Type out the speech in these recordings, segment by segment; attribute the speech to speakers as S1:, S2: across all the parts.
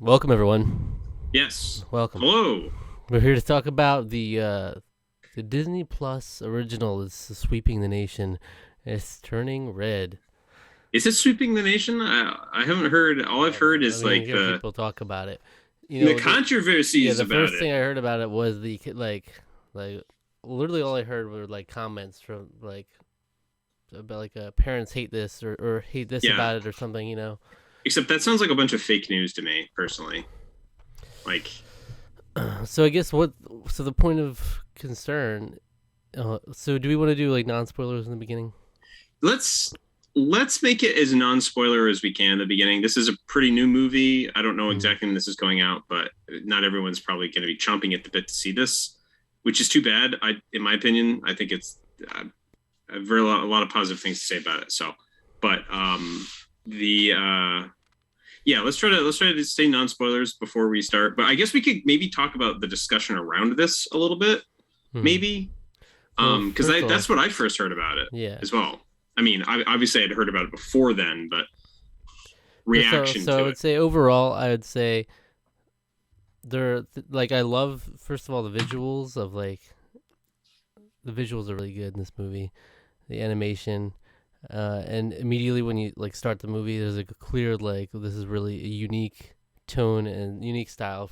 S1: Welcome, everyone.
S2: Yes.
S1: Welcome.
S2: Hello.
S1: We're here to talk about the Disney Plus original is sweeping the nation. It's turning red.
S2: Is it sweeping the nation? I haven't heard. All
S1: I
S2: I've
S1: don't
S2: heard
S1: know. I
S2: is
S1: mean,
S2: like
S1: hear people talk about it.
S2: the
S1: The
S2: controversies
S1: the
S2: about
S1: first
S2: it.
S1: thing I heard about it was like literally all I heard were like comments from like about parents hate this or hate this
S2: Yeah.
S1: about it or something.
S2: Except that sounds like a bunch of fake news to me, personally. Like,
S1: So I guess so the point of concern. So do we want to do like non spoilers in the beginning?
S2: let's let's make it as non-spoiler as we can at the beginning. This is a pretty new movie. I don't know
S1: Hmm.
S2: exactly when this is going out, but not everyone's probably going to be chomping at the bit to see this, which is too bad. In my opinion, I think it's I've heard a lot of positive things to say about it. So, but the yeah, let's try to stay non spoilers before we start. But I guess we could maybe talk about the discussion around this a little bit,
S1: Hmm.
S2: maybe,
S1: Well,
S2: because
S1: first
S2: that's
S1: off,
S2: what I first heard about it
S1: yeah.
S2: as well. I mean, obviously I'd heard about it before then, but
S1: So,
S2: reaction
S1: so I
S2: to
S1: would
S2: it.
S1: say overall, I would say like I love first of all the visuals are really good in this movie, the animation, and immediately when you like start the movie, there's like a clear like this is really a unique tone and unique style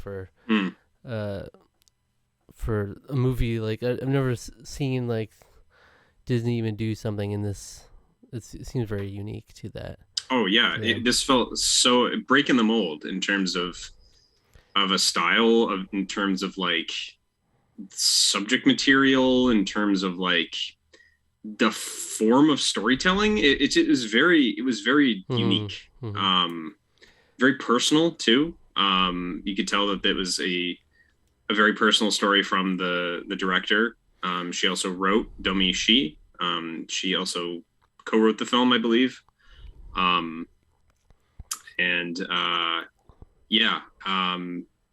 S2: Hmm.
S1: uh for a movie like I've never seen like Disney even do something in this. It seems very unique to that
S2: Oh yeah,
S1: to them.
S2: this felt so breaking the mold in terms of a style of in terms of like subject material in terms of like the form of storytelling. It was very
S1: Hmm.
S2: unique,
S1: Hmm.
S2: um very personal too. You could tell that it was a very personal story from the director. She also wrote Domi Shi. She also co-wrote the film, I believe. um and yeah.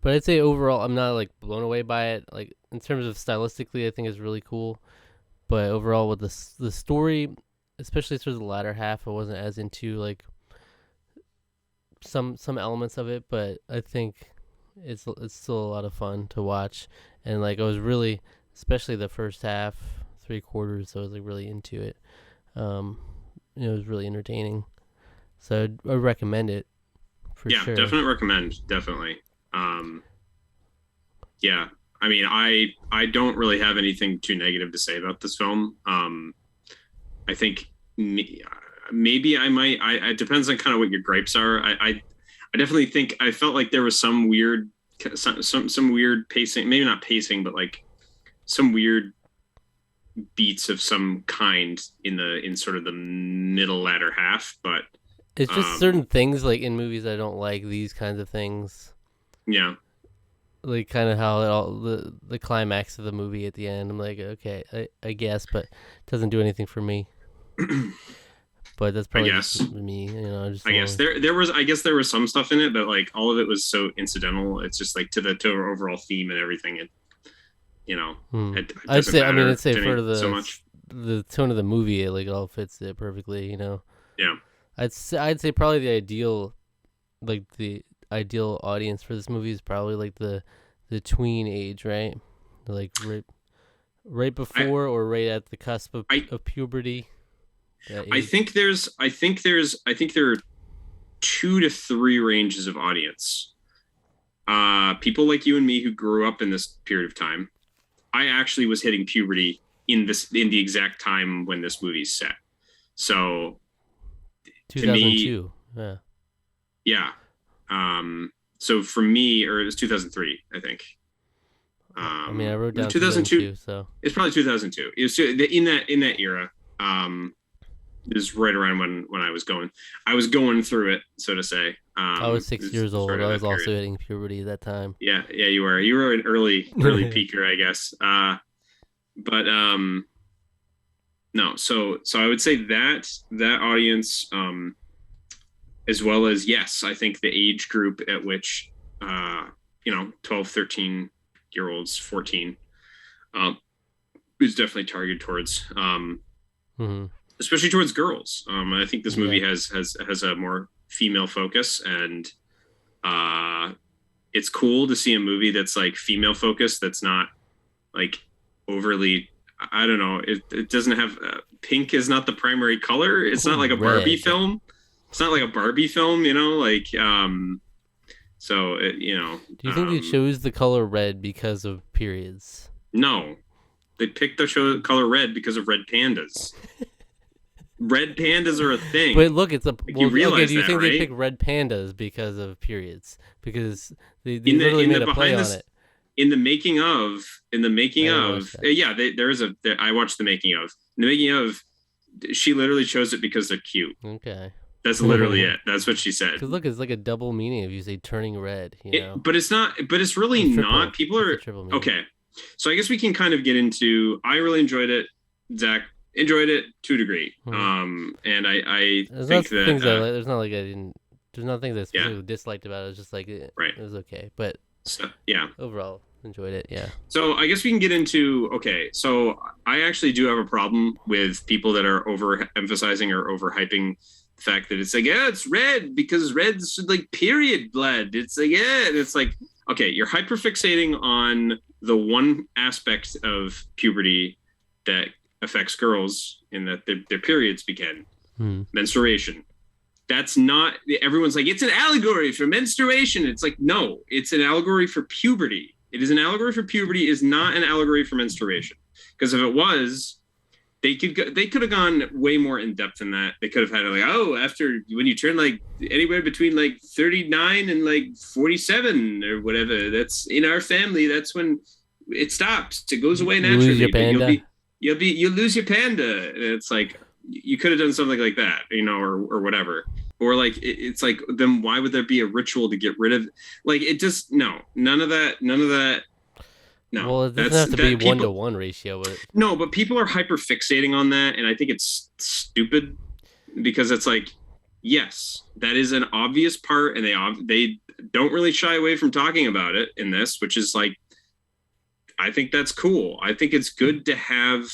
S1: But I'd say overall, I'm not like blown away by it. Like in terms of stylistically, I think it's really cool. But overall, with the story, especially through the latter half, I wasn't as into like some elements of it. But I think it's still a lot of fun to watch. And like I was really, especially the first half, 3 quarters, I was like really into it. Um, it was really entertaining. So I'd recommend it for
S2: Yeah,
S1: sure.
S2: definite recommend, definitely. um yeah, I mean, I don't really have anything too negative to say about this film. I think maybe I might. It depends on kind of what your gripes are. I definitely think I felt like there was some weird, some weird pacing. Maybe not pacing, but like some weird beats of some kind in sort of the middle latter half. But
S1: It's just certain
S2: um,
S1: things like in movies I don't like these kinds of things.
S2: yeah,
S1: Like kind of how it all the climax of the movie at the end. I'm like, okay, I guess, but it doesn't do anything for me. But that's
S2: I
S1: probably just
S2: guess.
S1: me, just
S2: I guess
S1: only.
S2: there was some stuff in it, but like all of it was so incidental. It's just like to the overall theme and everything. You know,
S1: Hmm.
S2: it doesn't
S1: I'd
S2: matter
S1: say
S2: to
S1: for
S2: me so much.
S1: the tone of the movie, it all fits it perfectly.
S2: Yeah,
S1: I'd say probably the ideal audience for this movie is probably like the tween age, right? Like right
S2: I
S1: before or right at the cusp
S2: I
S1: of puberty. That
S2: I
S1: age.
S2: think there are two to three ranges of audience. People like you and me who grew up in this period of time. I actually was hitting puberty in the exact time when this movie's set. So to me,
S1: 2002. Yeah.
S2: yeah. So for me, or it was 2003, I think.
S1: I mean, I wrote
S2: Was it
S1: down
S2: 2002?
S1: 2002, so
S2: It's probably 2002. It was in that era. It was right around when I was going through it, so to say.
S1: I was
S2: It
S1: 6 years
S2: was right
S1: old.
S2: in
S1: I was
S2: that
S1: also
S2: period.
S1: hitting puberty at that time.
S2: Yeah, yeah, you were an early peaker, I guess. But no, so I would say that audience, as well as, yes, I think the age group at which 12, 13 year olds, 14, um, is definitely targeted towards,
S1: Hmm.
S2: especially towards girls. I think this
S1: Yeah.
S2: movie has a more female focus, and it's cool to see a movie that's like female focused, that's not like overly, I don't know, it doesn't have pink is not the primary color. It's not like a Barbie
S1: Red.
S2: film. It's not like a Barbie film, you know, like so it, you know.
S1: Do you think they chose the color red because of periods?
S2: No, they picked the color red because of red pandas. Red pandas are a thing.
S1: But look, it's a.
S2: Like,
S1: Well,
S2: you realize
S1: okay, do you
S2: that,
S1: think
S2: right?
S1: they picked red pandas because of periods? Because they
S2: In the
S1: literally
S2: in
S1: made
S2: the
S1: a play
S2: behind
S1: on
S2: this
S1: it.
S2: in the making of
S1: I didn't watch that.
S2: yeah, there is a there, I watched the making of. In the making of, she literally chose it because they're cute.
S1: Okay.
S2: That's literally it. That's what she said.
S1: Because look, it's like a double meaning if you say turning red. You know.
S2: But it's not. But it's really
S1: It's triple.
S2: not. People
S1: It's a
S2: are
S1: triple meaning.
S2: okay. So I guess we can kind of get into. I really enjoyed it. Zach enjoyed it to a degree. And I
S1: There's
S2: think that
S1: things I like. There's not like I didn't. There's not things I specifically
S2: yeah.
S1: disliked about it. It's just like
S2: Right.
S1: it was okay, but
S2: So, yeah.
S1: overall enjoyed it. Yeah.
S2: So I guess we can get into okay. So I actually do have a problem with people that are overemphasizing or overhyping the fact that it's like, yeah, it's red because red's like period blood. It's like, yeah, and it's like, okay, you're hyperfixating on the one aspect of puberty that affects girls in that their periods begin, menstruation. That's not, everyone's like, it's an allegory for menstruation. It's like, no, it's an allegory for puberty. It is an allegory for puberty, is not an allegory for menstruation. Because if it was, they could have gone way more in depth than that. They could have had it like, oh, after when you turn like anywhere between like 39 and like 47 or whatever, that's in our family. That's when it stops. It goes away naturally.
S1: You lose your panda.
S2: You lose your panda. And it's like you could have done something like that, you know, or whatever. Or like it's like, then why would there be a ritual to get rid of? Like it just none of that. No,
S1: well, it doesn't have to be 1-to-1 ratio. But
S2: no, but people are hyper fixating on that, and I think it's stupid because it's like, yes, that is an obvious part, and they don't really shy away from talking about it in this, which is like, I think that's cool. I think it's good to have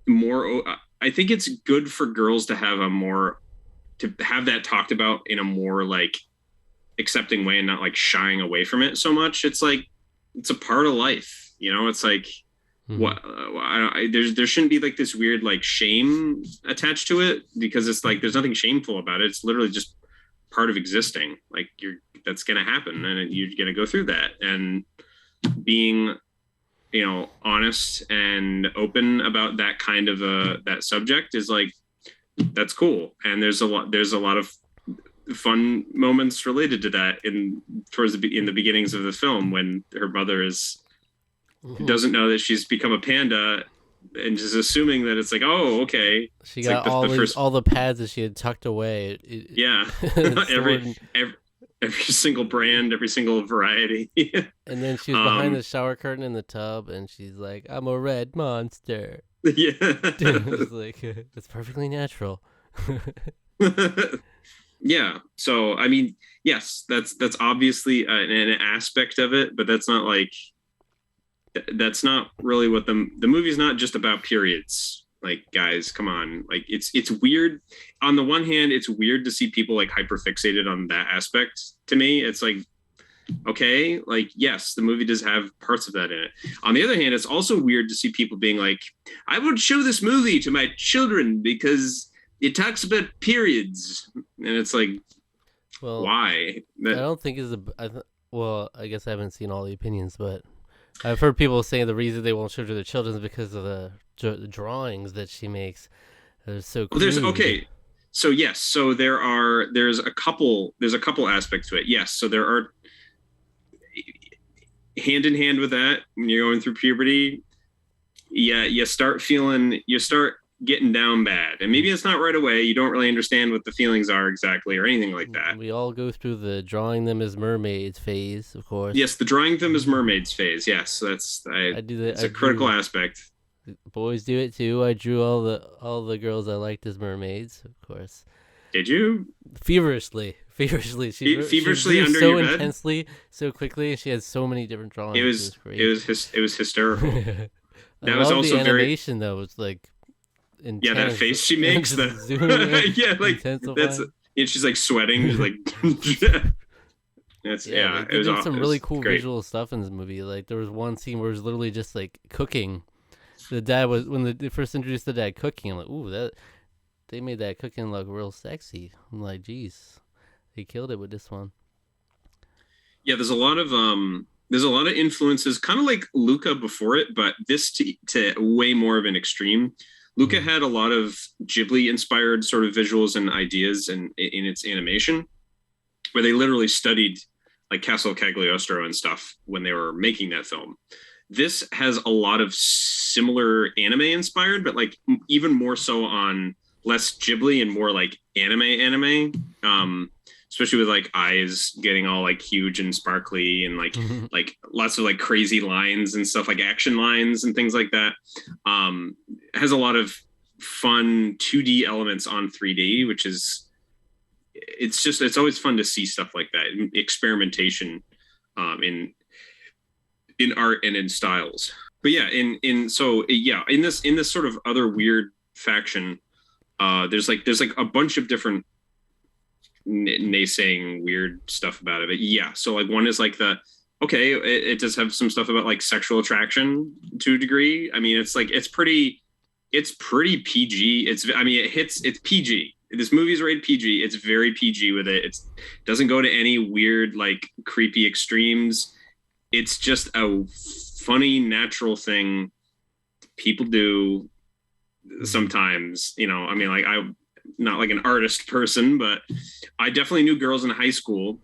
S2: more. I think it's good for girls to have that talked about in a more like accepting way and not like shying away from it so much. It's like, it's a part of life, you know. It's like what there shouldn't be like this weird like shame attached to it, because it's like there's nothing shameful about it. It's literally just part of existing. Like that's gonna happen, and you're gonna go through that. And being, you know, honest and open about that kind of that subject is like, that's cool. And there's a lot of fun moments related to that in the beginnings of the film, when her mother doesn't know that she's become a panda and just assuming that it's like, oh, okay.
S1: She
S2: it's
S1: got
S2: like
S1: all the pads that she had tucked away.
S2: Yeah. every single brand, every single variety.
S1: And then she was behind the shower curtain in the tub, and she's like, I'm a red monster.
S2: Yeah.
S1: It's like, it's perfectly natural.
S2: Yeah. So, I mean, yes, that's obviously an aspect of it, but that's not like, that's not really what the movie's not just about periods. Like, guys, come on. Like, it's weird. On the one hand, it's weird to see people like hyper fixated on that aspect. To me, it's like, okay, like, yes, the movie does have parts of that in it. On the other hand, it's also weird to see people being like, I would show this movie to my children because it talks about periods. And it's like,
S1: well,
S2: why?
S1: I don't think well, I guess I haven't seen all the opinions, but I've heard people saying the reason they won't show to their children is because of the drawings that she makes. They're so crude.
S2: So yes, so there's a couple aspects to it. Yes, so there are hand in hand with that when you're going through puberty. Yeah, you start getting down bad, and maybe it's not right away. You don't really understand what the feelings are exactly or anything like that.
S1: We all go through the drawing them as mermaids phase, of course.
S2: Yes, the drawing them as mermaids phase. Yes, I do that. It's a critical aspect.
S1: Boys do it too. I drew all the girls I liked as mermaids, of course.
S2: Did you?
S1: Feverishly. She
S2: under
S1: so
S2: your bed?
S1: intensely, so quickly, and she had so many different drawings.
S2: It was hysterical.
S1: That was also the animation though. Was like intense.
S2: Yeah, that face she makes. Yeah, like that's. And she's like sweating. She's like, It's
S1: Yeah, like
S2: it
S1: they
S2: was
S1: did some
S2: it
S1: really
S2: was
S1: cool
S2: great.
S1: visual stuff in this movie. Like there was one scene where it was literally just like cooking. The dad was when they first introduced the dad cooking. I'm like, ooh, that they made that cooking look real sexy. I'm like, geez, they killed it with this one.
S2: Yeah, there's a lot of influences, kind of like Luca before it, but this to way more of an extreme. Luca
S1: Mm.
S2: had a lot of Ghibli inspired sort of visuals and ideas in its animation, where they literally studied like Castle Cagliostro and stuff when they were making that film. This has a lot of similar anime inspired, but like even more so on less Ghibli and more like anime. Especially with like eyes getting all like huge and sparkly and like lots of like crazy lines and stuff like action lines and things like that. Has a lot of fun 2D elements on 3D, which is it's always fun to see stuff like that, experimentation in art and in styles. But yeah, in so yeah, in this sort of other weird faction, there's like a bunch of different naysaying weird stuff about it. But yeah, so like one is like the okay, it does have some stuff about like sexual attraction to a degree. I mean, it's pretty PG. I mean, it's PG. This movie's rated PG. It's very PG with it. It doesn't go to any weird like creepy extremes. It's just a funny natural thing people do sometimes. You know, I mean, like I'm not like an artist person, but I definitely knew girls in high school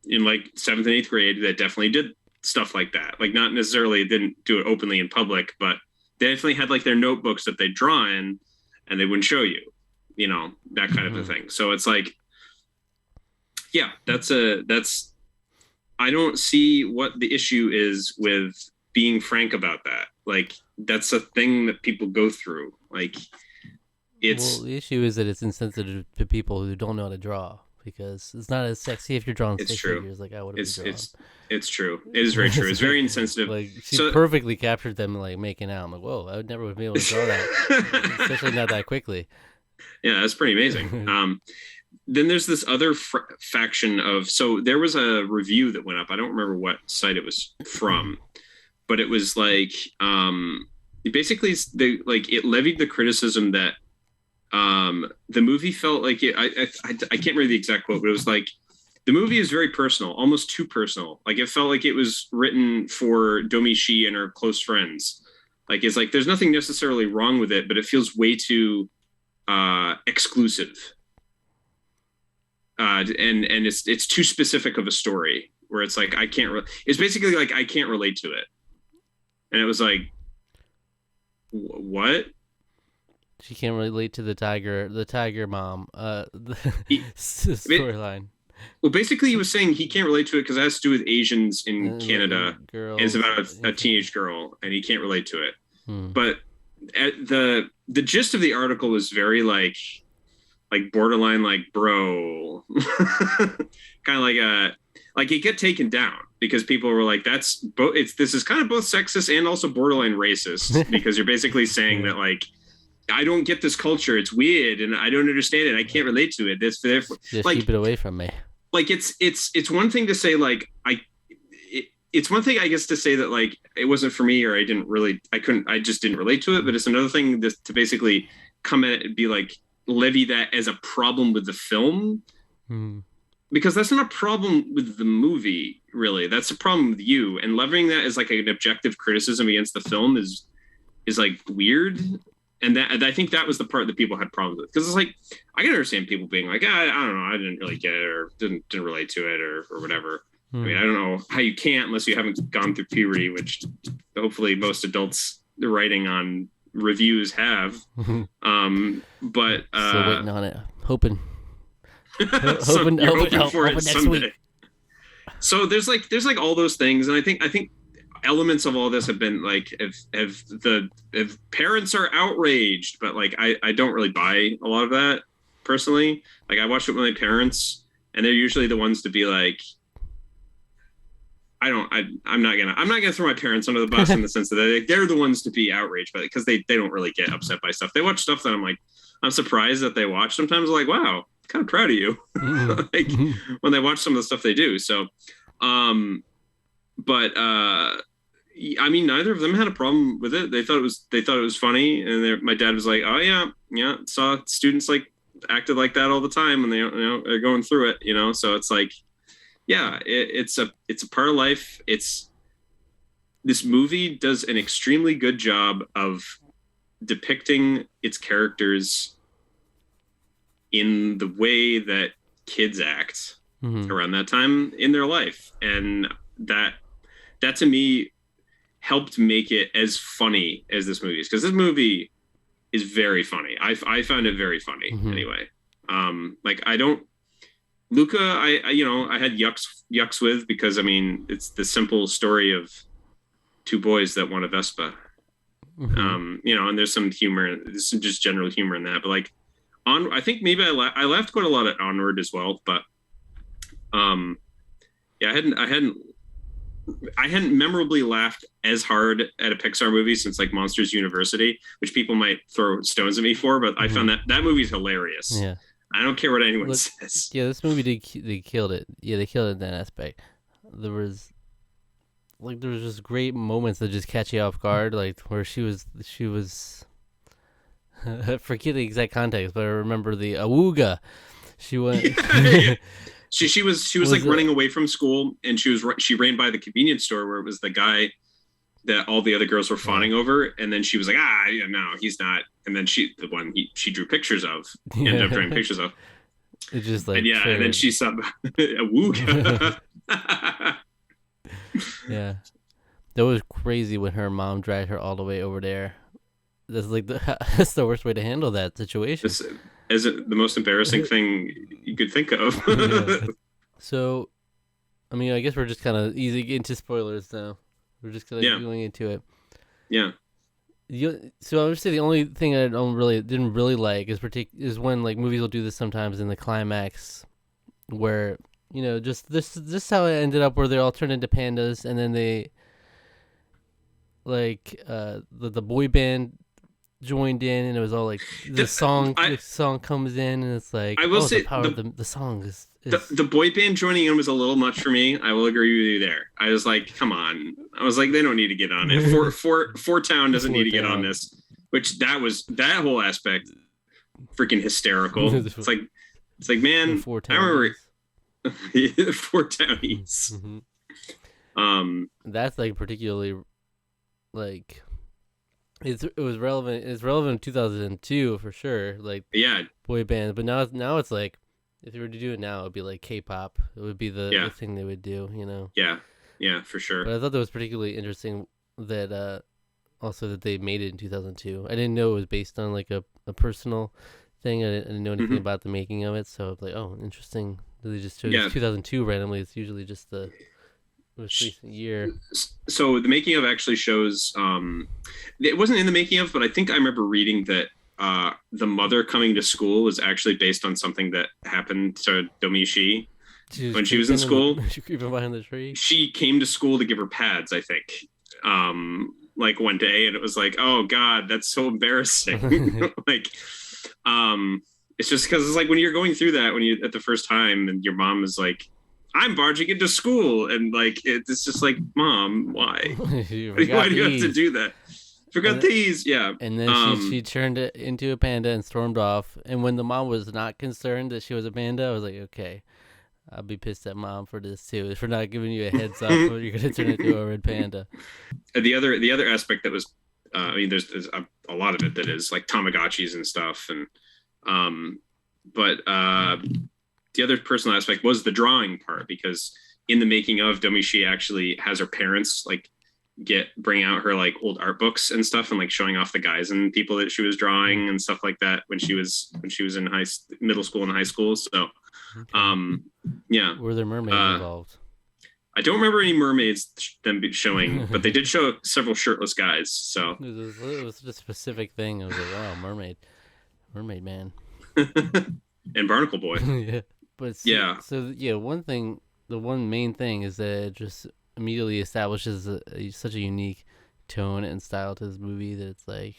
S2: in like 7th and 8th grade that definitely did stuff like that. Like not necessarily didn't do it openly in public, but they definitely had like their notebooks that they draw in and they wouldn't show you, you know, that kind of a thing. So it's like, yeah, that's I don't see what the issue is with being frank about that. Like that's a thing that people go through. Like
S1: Well,
S2: it's
S1: the issue is that it's insensitive to people who don't know how to draw because it's not as sexy if you're drawing
S2: it's
S1: stick
S2: true.
S1: figures like I would have been
S2: It's
S1: drawing.
S2: it's true. It is very true. It's very insensitive.
S1: Like she
S2: So
S1: perfectly captured them like making out. I'm like, whoa, I would never be able to draw that, especially not that quickly.
S2: yeah, that's pretty amazing. Then there's this other faction of so there was a review that went up. I don't remember what site it was from, but it was like basically they like it levied the criticism that the movie felt like I can't remember the exact quote, but it was like the movie is very personal, almost too personal. Like it felt like it was written for Domishi and her close friends. Like it's like there's nothing necessarily wrong with it, but it feels way too exclusive. And it's too specific of a story where it's like I can't it's basically like I can't relate to it. And it was like what?
S1: She can't relate to the tiger mom,
S2: He-
S1: storyline.
S2: Well, basically, he was saying he can't relate to it because it has to do with Asians in Canada.
S1: Girls,
S2: And it's about a teenage girl, and he can't relate to it.
S1: Hmm.
S2: But the gist of the article was very like borderline like bro, kind of like it get taken down because people were like that's both. This is kind of both sexist and also borderline racist because you're basically saying that like. I don't get this culture. It's weird, and I don't understand it. I can't relate to it. This,
S1: Just
S2: like,
S1: keep it away from me.
S2: like it's one thing to say like it's one thing I guess to say that like it wasn't for me or I just didn't relate to it. But it's another thing to basically come at it and be like levy that as a problem with the film because that's not a problem with the movie really. That's a problem with you, and levying that as like an objective criticism against the film is like weird. And I think that was the part that people had problems with because it's like I can understand people being like I don't know, I didn't really get it or didn't relate to it or whatever. I mean, I don't know how you can't unless you haven't gone through puberty, which hopefully most adults writing on reviews have. But
S1: still waiting on it, hoping
S2: so you're hoping for it
S1: next
S2: someday.
S1: week.
S2: So there's like all those things, and I think elements of all this have been like if parents are outraged, but like I don't really buy a lot of that personally. Like I watched it with my parents, and they're usually the ones to be like, I'm not gonna throw my parents under the bus in the sense that they're the ones to be outraged by it because they don't really get upset by stuff. They watch stuff that I'm surprised that they watch. Sometimes I'm like, wow, kind of proud of you. Like when they watch some of the stuff they do. So But I mean, neither of them had a problem with it. They thought it was funny, and my dad was like, "Oh yeah, yeah." Saw students like acted like that all the time when they are going through it. So it's like, yeah, it's a part of life. This movie does an extremely good job of depicting its characters in the way that kids act around that time in their life, and that to me helped make it as funny as this movie is, because this movie is very funny. I found it very funny anyway. Like I don't Luca, I had yucks with, because I mean it's the simple story of two boys that want a Vespa. And there's some humor, there's some just general humor in that, but like I think maybe I laughed quite a lot at Onward as well, but yeah, I hadn't memorably laughed as hard at a Pixar movie since like Monsters University, which people might throw stones at me for, but I found that movie's hilarious.
S1: Yeah.
S2: I don't care what anyone says.
S1: Yeah, this movie they killed it. Yeah, they killed it in that aspect. There was just great moments that just catch you off guard, like where she was I forget the exact context, but I remember the awooga. She went.
S2: She was like running away from school, and she ran by the convenience store where it was the guy that all the other girls were fawning over, and then she was like, yeah, no, he's not. And then she drew pictures of, ended up drawing pictures of.
S1: It's just like,
S2: and then she saw awooga.
S1: Yeah, that was crazy when her mom dragged her all the way over there. That's like that's the worst way to handle that situation.
S2: Is it the most embarrassing thing you could think of?
S1: Yeah. So, I mean, I guess we're just kind of easy into spoilers now. We're just kind of going into it.
S2: Yeah.
S1: So I would say the only thing I didn't really like is when like movies will do this sometimes in the climax, where just this how it ended up, where they all turned into pandas, and then they like the boy band joined in, and it was all like the song comes in, and it's like,
S2: I will say
S1: the power of the song is
S2: the boy band joining in was a little much for me. I will agree with you there. I was like, come on. I was like, they don't need to get on it. Four Town doesn't need to get on this. Which that whole aspect freaking hysterical. It's like man, I remember Four Townies.
S1: That's like particularly like it was relevant. It's relevant in 2002 for sure. Like boy band, but now it's like, if they were to do it now, it would be like K-pop. It would be the thing they would do.
S2: Yeah, for sure.
S1: But I thought that was particularly interesting that also that they made it in 2002. I didn't know it was based on like a personal thing. I didn't know anything about the making of it, so it's like, oh, interesting. They just chose 2002 randomly. It's usually just the most recent year.
S2: So the making of actually shows. It wasn't in the making of, but I think I remember reading that the mother coming to school was actually based on something that happened to Domichi when she was in school.
S1: She creeping behind the tree.
S2: She came to school to give her pads, I think. Like one day, and it was like, oh God, that's so embarrassing. Like, it's just because it's like when you're going through that, when you at the first time, and your mom is like, I'm barging into school, and like it's just like, Mom, why? Why do you have to do that? Forgot these, yeah.
S1: And then she turned it into a panda and stormed off. And when the mom was not concerned that she was a panda, I was like, okay, I'll be pissed at Mom for this too, for not giving you a heads up when you're gonna turn into a red panda.
S2: The other aspect that was, I mean, there's a lot of it that is like Tamagotchis and stuff, and but the other personal aspect was the drawing part, because in the making of, Domichi actually has her parents like bring out her like old art books and stuff, and like showing off the guys and people that she was drawing and stuff like that when she was in middle school and high school. So yeah,
S1: were there mermaids involved?
S2: I don't remember any mermaids them showing, but they did show several shirtless guys. So
S1: it was a specific thing. I was like, wow, mermaid man.
S2: And Barnacle Boy.
S1: Yeah, but so the one main thing is that it just immediately establishes such a unique tone and style to this movie that it's like,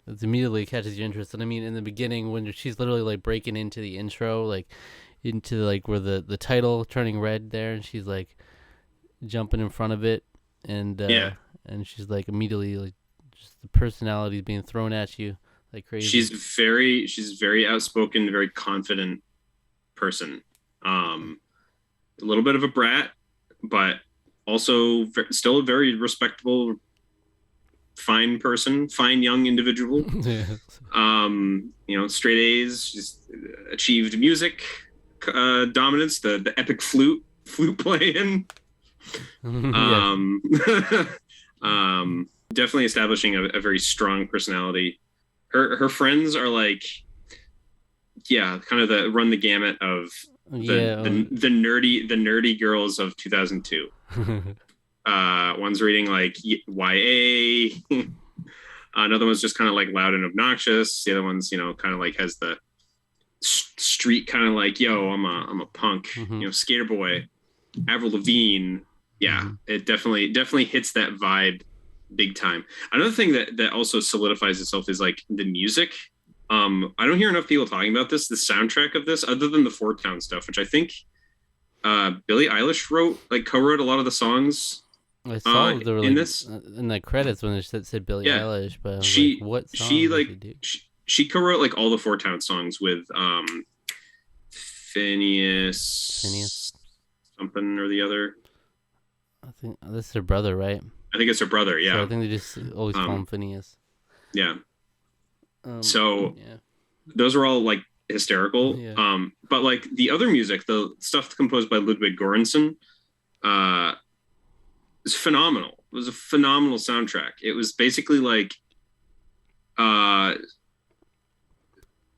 S1: it immediately catches your interest. And I mean, in the beginning, when she's literally like breaking into the intro, like into like where the title turning red there, and she's like, jumping in front of it, and
S2: Yeah,
S1: she's like immediately like just the personality being thrown at you like crazy.
S2: she's very outspoken, very confident person. A little bit of a brat, but also still a very respectable, fine person, fine young individual.
S1: Yeah.
S2: Straight A's. She's achieved music dominance, the epic flute playing.
S1: Yeah.
S2: Um, definitely establishing a very strong personality. Her friends are like, yeah, kind of the run the gamut of
S1: Yeah.
S2: the nerdy girls of 2002. One's reading like YA. Another one's just kind of like loud and obnoxious. The other one's, kind of like has the street kind of like, yo, I'm a punk, skater boy, Avril Lavigne. Yeah, it definitely hits that vibe big time. Another thing that also solidifies itself is like the music. I don't hear enough people talking about this, the soundtrack of this, other than the Fort Town stuff, which I think Billie Eilish co-wrote a lot of the songs
S1: I saw there were
S2: in
S1: like
S2: this.
S1: in the credits when it said Billie
S2: Yeah,
S1: Eilish, but I was
S2: she
S1: like, what
S2: she
S1: song did
S2: like
S1: she do?
S2: she co-wrote like all the Fort Town songs with
S1: Phineas.
S2: Phineas something or the other.
S1: I think this is her brother, right?
S2: I think it's her brother.
S1: So
S2: Yeah.
S1: I think they just always call him Phineas.
S2: Yeah. So
S1: yeah.
S2: those are all like hysterical.
S1: Yeah.
S2: But like the other music, the stuff composed by Ludwig Göransson, is phenomenal. It was a phenomenal soundtrack. It was basically like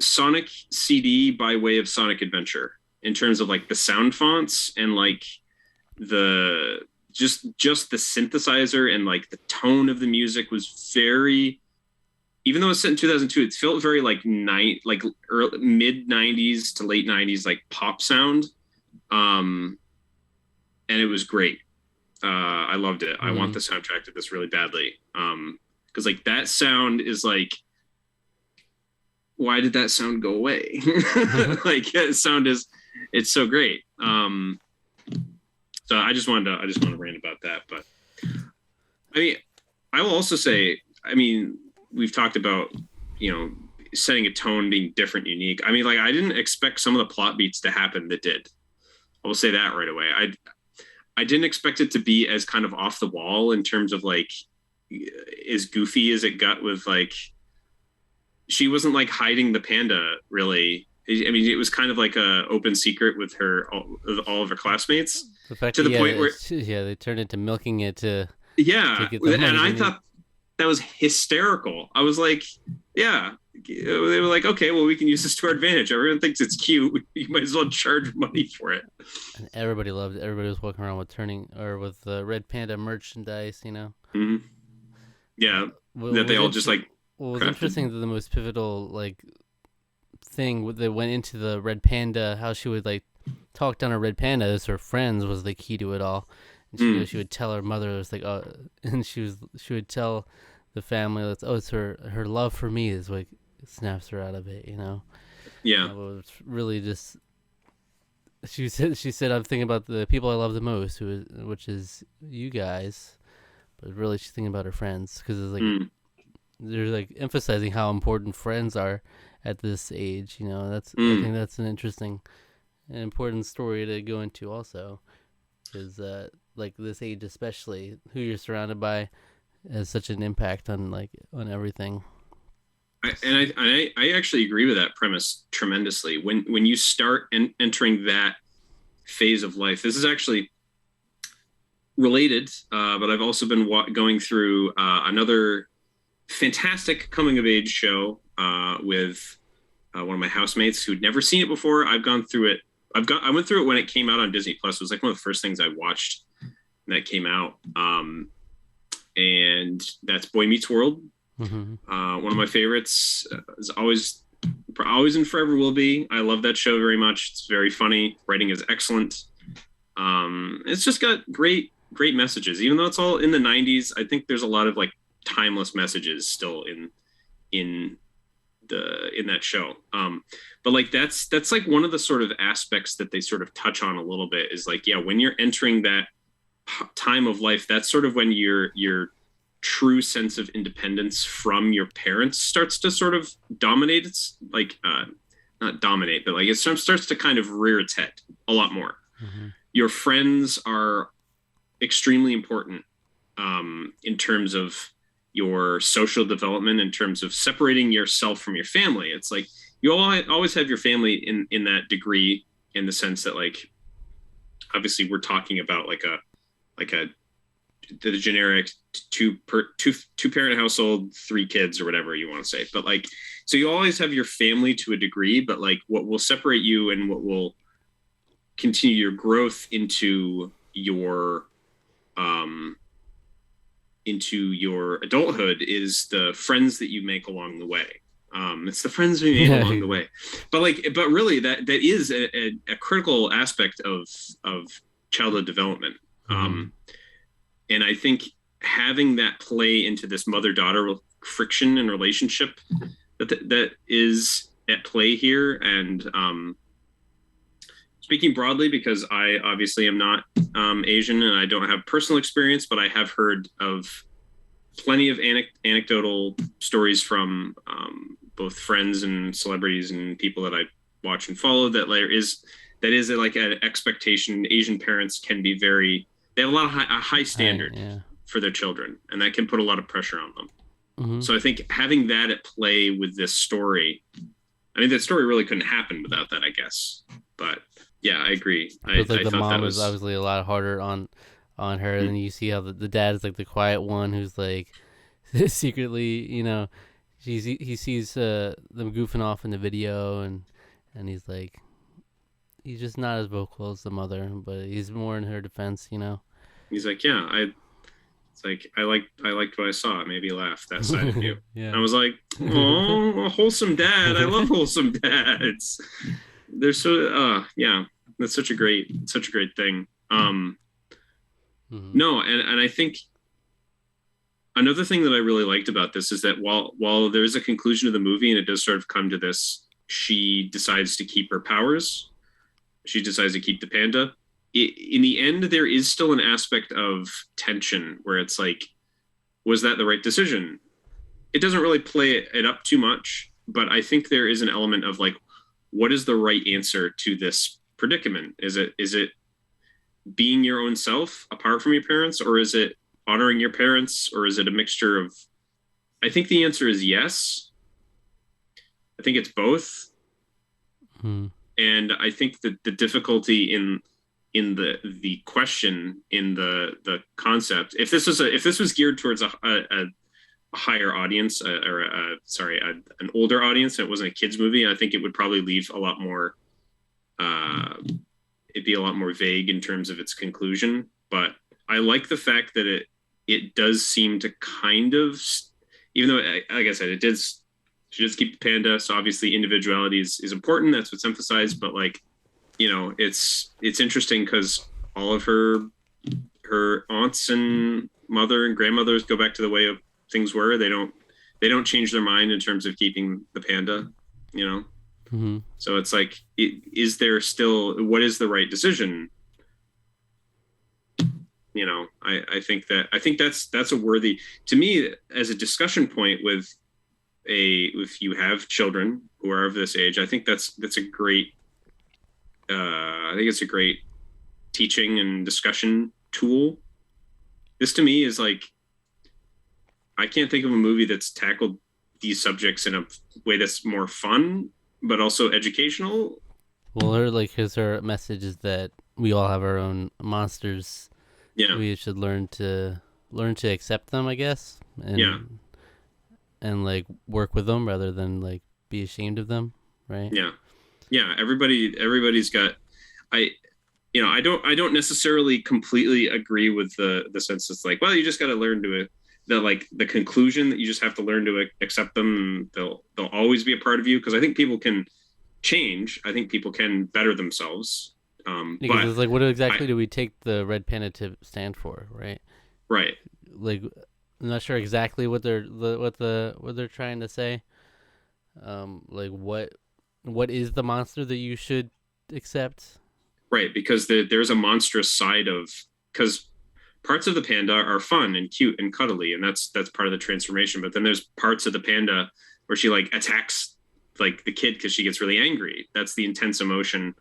S2: Sonic CD by way of Sonic Adventure in terms of like the sound fonts and like the just the synthesizer and like the tone of the music was very, even though it's set in 2002, it felt very like mid 90s to late 90s like pop sound, and it was great. I loved it. I want the soundtrack to this really badly, because like that sound is like, why did that sound go away? Like sound is, it's so great. So I just wanted to rant about that. But I mean, I will also say, I mean, we've talked about, setting a tone, being different, unique. I mean, like I didn't expect some of the plot beats to happen that did. I will say that right away. I didn't expect it to be as kind of off the wall in terms of like as goofy as it got with like, she wasn't like hiding the panda really. I mean, it was kind of like a open secret with all of her classmates,
S1: The fact
S2: to the point where
S1: they turned into milking it to get
S2: and I thought that was hysterical. I was like, yeah, they were like, okay, well, we can use this to our advantage. Everyone thinks it's cute. You might as well charge money for it.
S1: And everybody loved it. Everybody was walking around with Red Panda merchandise,
S2: Mm-hmm. Yeah, that they all just like.
S1: What was interesting, the most pivotal like thing that went into the Red Panda, how she would like talk down a Red Panda as her friends, was the key to it all. And she would tell her mother, it was like, oh, and she would tell the family, it's her love for me is what snaps her out of it,
S2: Yeah.
S1: It was really just, she said I'm thinking about the people I love the most, which is you guys, but really she's thinking about her friends, because it's like they're like emphasizing how important friends are at this age. I think that's an interesting and important story to go into also, is like this age especially, who you're surrounded by has such an impact on everything.
S2: I actually agree with that premise tremendously. When you start entering that phase of life, this is actually related, but I've also been going through another fantastic coming of age show with one of my housemates who'd never seen it before. I've gone through it. I went through it when it came out on Disney Plus. It was like one of the first things I watched that came out. And that's Boy Meets World. One of my favorites, is always and forever will be. I love that show very much. It's very funny. Writing is excellent. It's just got great messages, even though it's all in the 90s. I think there's a lot of like timeless messages still in that show. But like that's like one of the sort of aspects that they sort of touch on a little bit, is like, yeah, when you're entering that time of life, that's sort of when your true sense of independence from your parents starts to sort of dominate. It's like not dominate, but like it starts to kind of rear its head a lot more.
S1: Mm-hmm.
S2: Your friends are extremely important in terms of your social development, in terms of separating yourself from your family. It's like you always have your family in that degree, in the sense that, like, obviously we're talking about like a the generic two parent household, 3 kids or whatever you want to say. But like, so you always have your family to a degree, but like what will separate you and what will continue your growth into your adulthood is the friends that you make along the way. It's the friends we made along the way. But really that is a critical aspect of childhood development. And I think having that play into this mother-daughter friction and relationship that is at play here. And speaking broadly, because I obviously am not Asian and I don't have personal experience, but I have heard of plenty of anecdotal stories from both friends and celebrities and people that I watch and follow, that like an expectation. Asian parents can be they have a high standard for their children, and that can put a lot of pressure on them.
S1: Mm-hmm.
S2: So I think having that at play with this story, I mean, that story really couldn't happen without that, I guess. But yeah, I agree. I
S1: the
S2: thought
S1: mom
S2: that
S1: was obviously a lot harder on her, and then you see how the dad is like the quiet one who's like secretly, he sees them goofing off in the video, and he's like, he's just not as vocal as the mother, but he's more in her defense,
S2: He's like, yeah, it's like I liked what I saw. It made me laugh, that side of you.
S1: Yeah.
S2: I was like, oh, a wholesome dad. I love wholesome dads. They're so yeah, that's such a great thing. No, and I think another thing that I really liked about this is that while there is a conclusion to the movie and it does sort of come to this, she decides to keep her powers. She decides to keep the panda. In the end, there is still an aspect of tension where it's like, was that the right decision? It doesn't really play it up too much, but I think there is an element of like, what is the right answer to this predicament? Is it being your own self apart from your parents, or is it honoring your parents, or is it a mixture of? I think the answer is yes. I think it's both. And I think that the difficulty in the question, in the concept, if this was geared towards a higher audience, an older audience, and it wasn't a kids movie, I think it would probably leave a lot more. It'd be a lot more vague in terms of its conclusion. But I like the fact that it does seem to kind of, even though, like I said, she does keep the panda, so obviously individuality is important. That's what's emphasized. But like, it's interesting because all of her aunts and mother and grandmothers go back to the way of things were. They don't change their mind in terms of keeping the panda. So it's like, is there still, what is the right decision? I think that's a worthy, to me, as a discussion point if you have children who are of this age. I think that's a great, I think it's a great teaching and discussion tool. This to me is like, I can't think of a movie that's tackled these subjects in a way that's more fun, but also educational.
S1: Well, her message is that we all have our own monsters.
S2: Yeah.
S1: We should learn to accept them, I guess. And like work with them rather than like be ashamed of them, right?
S2: Yeah. Yeah. Everybody's got, I don't necessarily completely agree with the sense that's like, well, you just got to learn to the conclusion that you just have to learn to accept them. They'll always be a part of you. Cause I think people can change. I think people can better themselves.
S1: Because it's like, what exactly do we take the red panda to stand for? Right.
S2: Right.
S1: Like, I'm not sure exactly what they're trying to say. Like what is the monster that you should accept?
S2: Right. Because there's a monstrous side of, because parts of the panda are fun and cute and cuddly, and that's part of the transformation. But then there's parts of the panda where she like attacks like the kid because she gets really angry. That's the intense emotion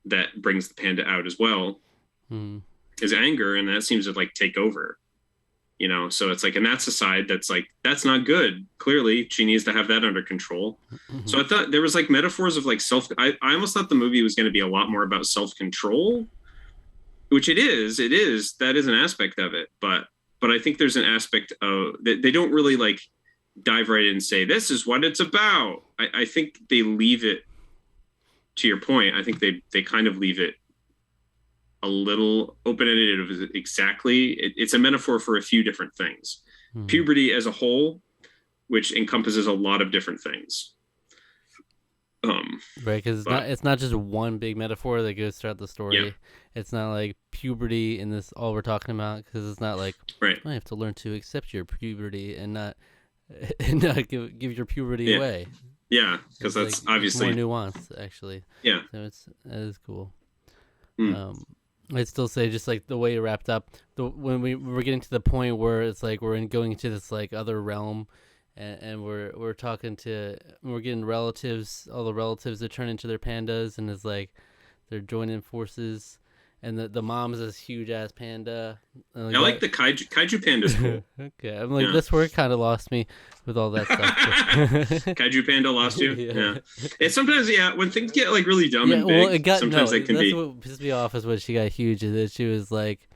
S2: that brings the panda out as well, is anger, and that seems to like take over. So it's like, and that's a side that's like, that's not good. Clearly she needs to have that under control. So I thought there was like metaphors of like I almost thought the movie was going to be a lot more about self-control, which it is, that is an aspect of it. But I think there's an aspect of that they don't really like dive right in and say, this is what it's about. I think they leave it, to your point, I think they kind of leave it a little open-ended of exactly. It's a metaphor for a few different things. Puberty as a whole, which encompasses a lot of different things.
S1: Right, because it's not just one big metaphor that goes throughout the story.
S2: Yeah.
S1: It's not like puberty and this all we're talking about, because it's not like,
S2: right,
S1: I have to learn to accept your puberty and not give your puberty away.
S2: Yeah, because that's like, obviously
S1: more nuanced, actually.
S2: Yeah,
S1: so that is cool. I'd still say just like the way it wrapped up, when we're getting to the point where it's like we're going into this like other realm, and we're getting relatives, all the relatives that turn into their pandas, and it's like they're joining forces, and the mom's this huge ass panda.
S2: I like the kaiju panda's cool.
S1: Okay, I'm like, that's where it kind of lost me with all that stuff.
S2: Kaiju panda lost you. Yeah. It's sometimes when things get like really dumb and big. Sometimes they can be.
S1: What pissed me off is when she got huge, is that she was like,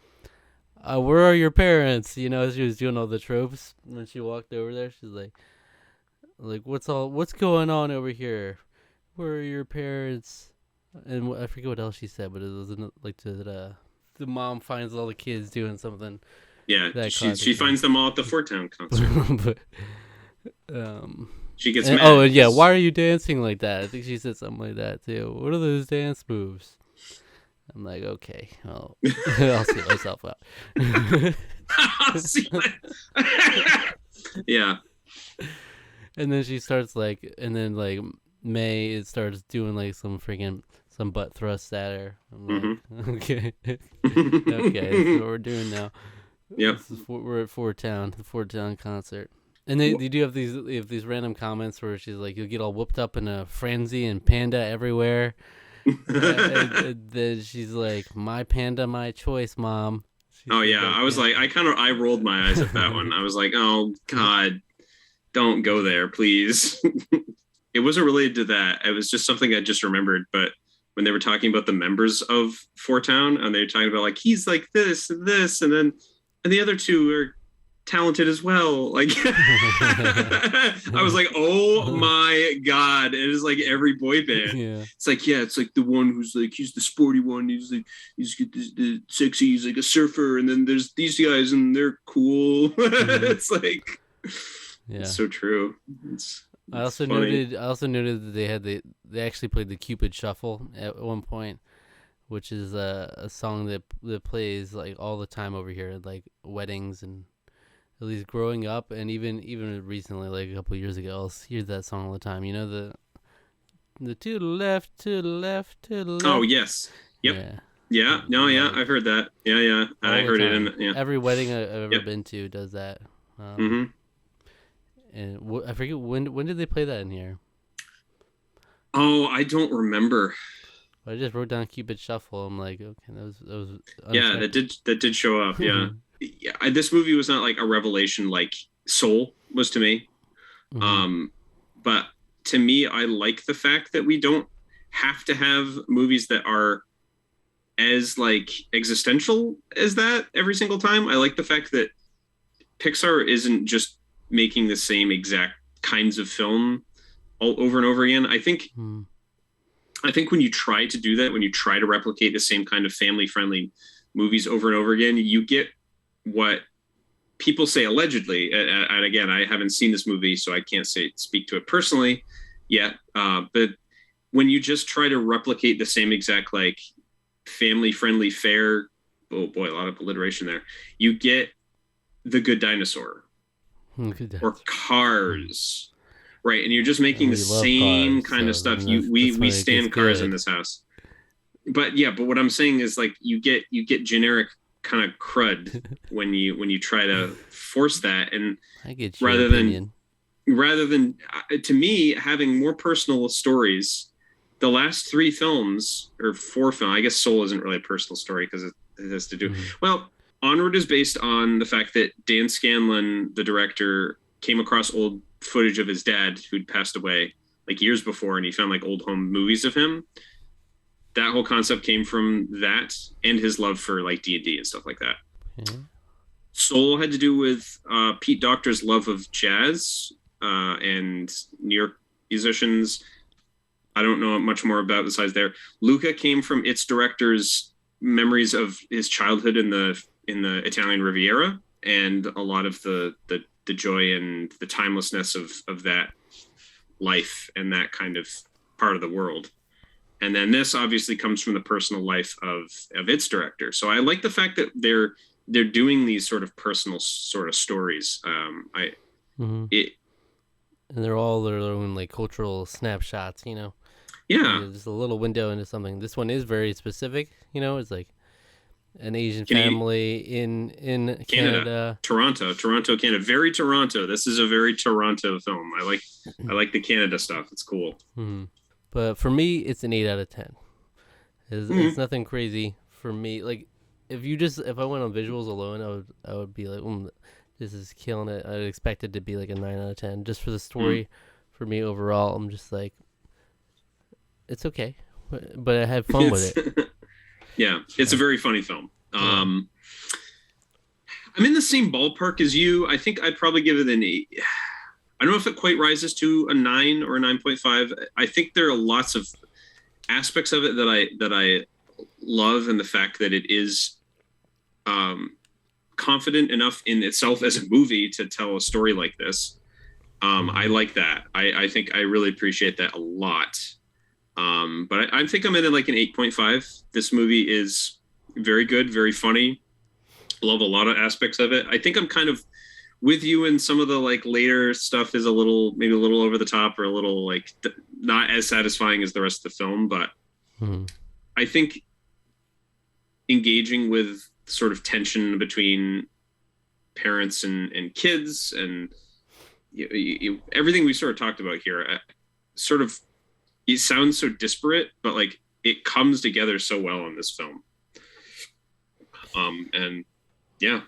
S1: where are your parents? She was doing all the tropes when she walked over there. She's like what's going on over here? Where are your parents? And I forget what else she said, but it was like the mom finds all the kids doing something.
S2: Yeah, she finds them all at the Fort Town concert.
S1: But,
S2: she gets mad.
S1: Oh, yeah, why are you dancing like that? I think she said something like that too. What are those dance moves? I'm like, okay, I'll see myself out.
S2: Yeah.
S1: And then she starts like, May, it starts doing like some butt thrusts at her. I'm like, okay, okay, that's what we're doing now.
S2: Yep.
S1: We're at the Fort Town concert. And they do have these random comments where she's like, you'll get all whooped up in a frenzy and panda everywhere. and then she's like, my panda, my choice, Mom.
S2: I was like, I rolled my eyes at that one. I was like, oh God, don't go there, please. It wasn't related to that. It was just something I just remembered. But when they were talking about the members of Four Town, and they were talking about like, he's like this and this, and the other two are talented as well. Like, I was like, oh my God. It is like every boy band.
S1: Yeah.
S2: It's like, it's like the one who's like, he's the sporty one. He's like, the sexy, he's like a surfer. And then there's these guys and they're cool. It's like, it's so true.
S1: I also noted that they actually played the Cupid Shuffle at one point, which is a song that plays like all the time over here at like weddings, and at least growing up, and even recently, like a couple of years ago, I'll hear that song all the time. The to the left, to the left, to the left.
S2: Oh yes, yep. Yeah. No, yeah, I've heard that. Yeah, I heard it in
S1: every wedding I've ever been to does that. And I forget when did they play that in here?
S2: Oh, I don't remember.
S1: I just wrote down Cupid Shuffle. I'm like, okay, that was
S2: unexpected. that did show up. Yeah. This movie was not like a revelation like Soul was to me. But to me, I like the fact that we don't have to have movies that are as like existential as that every single time. I like the fact that Pixar isn't just making the same exact kinds of film all over and over again. I think when you try to do that, when you try to replicate the same kind of family-friendly movies over and over again, you get what people say allegedly. And again, I haven't seen this movie, so I can't speak to it personally yet. But when you just try to replicate the same exact like family-friendly fare, oh boy, a lot of alliteration there. You get The Good Dinosaur. Or Cars, right? And you're just making the same kind of stuff. We stand Cars in this house, but what I'm saying is like you get generic kind of crud when you try to force that. And
S1: I get your opinion.
S2: rather than to me having more personal stories, the last 3 films or 4 films, I guess Soul isn't really a personal story because it has to do well. Onward is based on the fact that Dan Scanlon, the director, came across old footage of his dad who'd passed away like years before, and he found like old home movies of him. That whole concept came from that and his love for like D&D and stuff like that. Mm-hmm. Soul had to do with Pete Docter's love of jazz and New York musicians. I don't know much more about besides there. Luca came from its director's memories of his childhood in the Italian Riviera and a lot of the joy and the timelessness of that life and that kind of part of the world. And then this obviously comes from the personal life of its director. So I like the fact that they're doing these sort of personal sort of stories.
S1: And they're all their own like cultural snapshots, you know.
S2: Yeah,
S1: just a little window into something. This one is very specific, you know. It's like an Asian family in Canada.
S2: Toronto, Canada. Very Toronto. This is a very Toronto film. I like the Canada stuff. It's cool.
S1: Mm-hmm. But for me, it's an 8 out of 10. It's nothing crazy for me. Like if I went on visuals alone, I would be like, this is killing it. I'd expect it to be like a 9 out of 10. Just for the story, for me overall, I'm just like, it's okay, but I had fun with it.
S2: Yeah, it's a very funny film. I'm in the same ballpark as you. I think I'd probably give it an 8. I don't know if it quite rises to a 9 or a 9.5. I think there are lots of aspects of it that I love, and the fact that it is confident enough in itself as a movie to tell a story like this. I like that. I think I really appreciate that a lot. But I think I'm in like an 8.5. This movie is very good, very funny. Love a lot of aspects of it. I think I'm kind of with you, and some of the like later stuff is maybe a little over the top or a little like not as satisfying as the rest of the film. But I think engaging with sort of tension between parents and kids and everything we sort of talked about here, sort of it sounds so disparate, but like it comes together so well in this film. And yeah.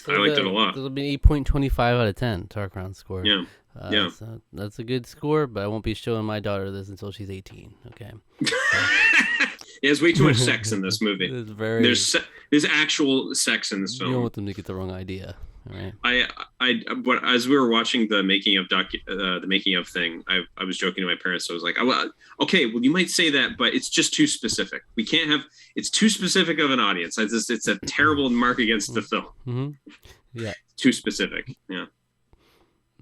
S2: I liked it a lot.
S1: It'll be 8.25 out of 10, Tarqaron score.
S2: Yeah. Yeah.
S1: So that's a good score, but I won't be showing my daughter this until she's 18. Okay.
S2: There's way too much sex in this movie. There's actual sex in this film.
S1: You don't want them to get the wrong idea. All right.
S2: But as we were watching the making of thing, I was joking to my parents. So I was like, okay, well, you might say that, but it's just too specific. We can't have. It's too specific of an audience. It's a terrible mark against the film.
S1: Mm-hmm. Yeah.
S2: Too specific. Yeah.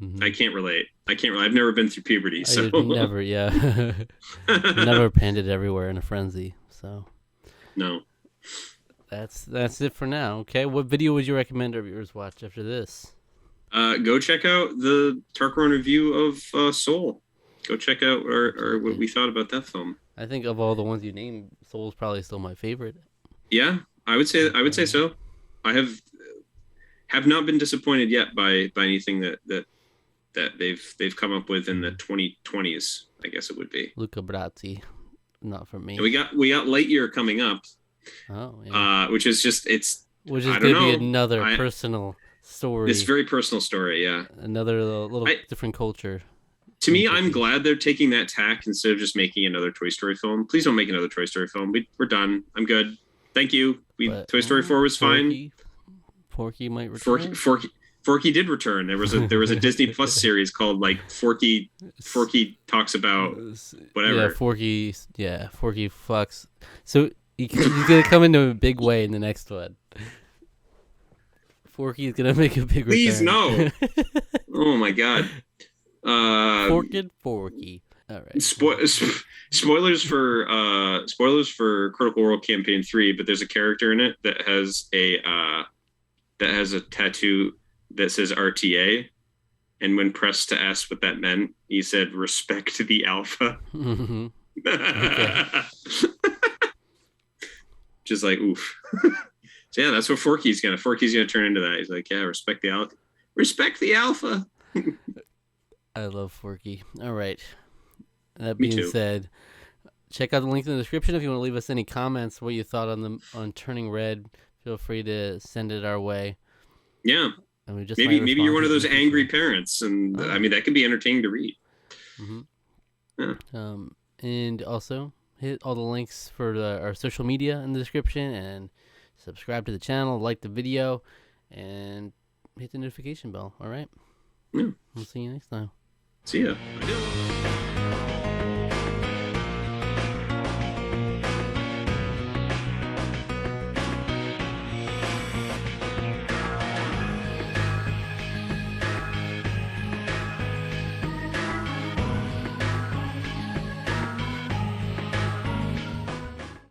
S2: Mm-hmm. I can't relate. I've never been through puberty, so
S1: never. Yeah. Never panded everywhere in a frenzy. So.
S2: No.
S1: That's it for now. Okay, what video would you recommend our viewers watch after this?
S2: Go check out the Tarqaron review of Soul. Go check out or what we thought about that film.
S1: I think of all the ones you named, Soul's probably still my favorite.
S2: Yeah, I would say so. I have not been disappointed yet by anything that they've come up with in the 2020s. I guess it would be
S1: Luca Brasi, not for me.
S2: And we got Lightyear coming up.
S1: Oh, yeah.
S2: Which is
S1: going to be another personal story.
S2: It's a very personal story, yeah.
S1: Another little different culture.
S2: To me, I'm glad they're taking that tack instead of just making another Toy Story film. Please don't make another Toy Story film. We're done. I'm good. Thank you. Toy Story 4 was fine.
S1: Forky might return.
S2: Forky did return. There was a Disney Plus series called like Forky talks about whatever.
S1: Yeah, Forky fucks. So he's gonna come into a big way in the next one. Forky's gonna make a big
S2: Please
S1: return.
S2: no. Oh my god.
S1: Forky. All right.
S2: Spoilers for Critical Role Campaign 3, but there's a character in it that has a tattoo that says RTA, and when pressed to ask what that meant, he said respect to the alpha.
S1: Mm-hmm. Okay.
S2: Just like oof. So yeah, that's what Forky's gonna turn into that. He's like, yeah, respect the alpha. Respect the alpha.
S1: I love Forky. All right. That
S2: Me
S1: being
S2: too.
S1: said, check out the link in the description if you want to leave us any comments, what you thought on Turning Red. Feel free to send it our way.
S2: Yeah.
S1: And we just might
S2: Maybe you're
S1: respond
S2: one
S1: to
S2: of
S1: it in
S2: those
S1: the
S2: angry
S1: future.
S2: parents, and
S1: Oh
S2: I
S1: yeah.
S2: mean that could be entertaining to read.
S1: Mm-hmm.
S2: Yeah.
S1: And also hit all the links for our social media in the description, and subscribe to the channel, like the video, and hit the notification bell. All right.
S2: Yeah.
S1: We'll see you next time.
S2: See ya.